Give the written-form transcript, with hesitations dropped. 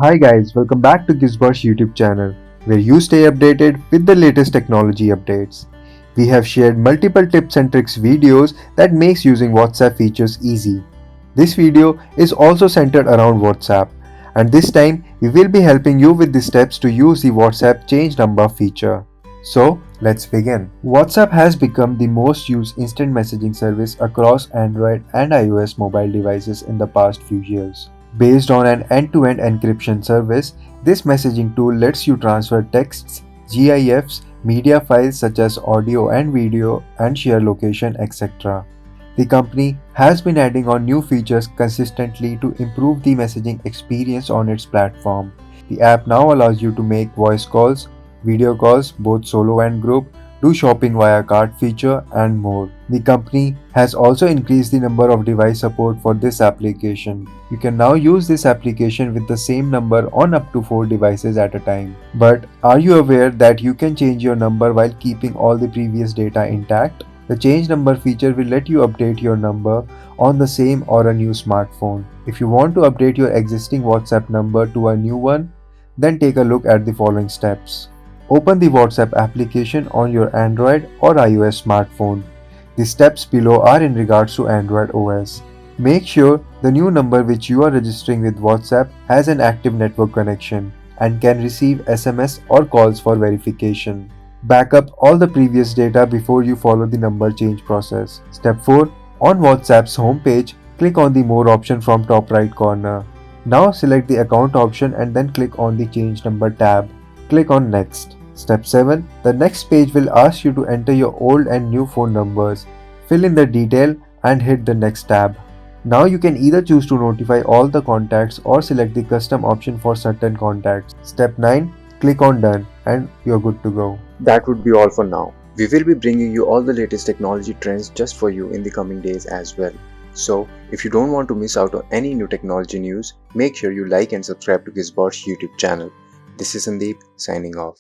Hi guys, welcome back to Gizbar's YouTube channel, where you stay updated with the latest technology updates. We have shared multiple tips and tricks videos that makes using WhatsApp features easy. This video is also centered around WhatsApp, and this time we will be helping you with the steps to use the WhatsApp change number feature. So, let's begin. WhatsApp has become the most used instant messaging service across Android and iOS mobile devices in the past few years. Based on an end-to-end encryption service, this messaging tool lets you transfer texts, GIFs, media files such as audio and video, and share location, etc. The company has been adding on new features consistently to improve the messaging experience on its platform. The app now allows you to make voice calls, video calls, both solo and group, do shopping via cart feature, and more. The company has also increased the number of device support for this application. You can now use this application with the same number on up to 4 devices at a time. But are you aware that you can change your number while keeping all the previous data intact? The change number feature will let you update your number on the same or a new smartphone. If you want to update your existing WhatsApp number to a new one, then take a look at the following steps. Open the WhatsApp application on your Android or iOS smartphone. The steps below are in regards to Android OS. Make sure the new number which you are registering with WhatsApp has an active network connection and can receive SMS or calls for verification. Backup all the previous data before you follow the number change process. Step 4. On WhatsApp's homepage, click on the More option from top right corner. Now select the account option and then click on the Change Number tab. Click on Next. Step 7. The next page will ask you to enter your old and new phone numbers. Fill in the detail and hit the Next tab. Now you can either choose to notify all the contacts or select the custom option for certain contacts. Step 9. Click on Done and you're good to go. That would be all for now. We will be bringing you all the latest technology trends just for you in the coming days as well. So, if you don't want to miss out on any new technology news, make sure you like and subscribe to Gizbot's YouTube channel. This is Sandeep signing off.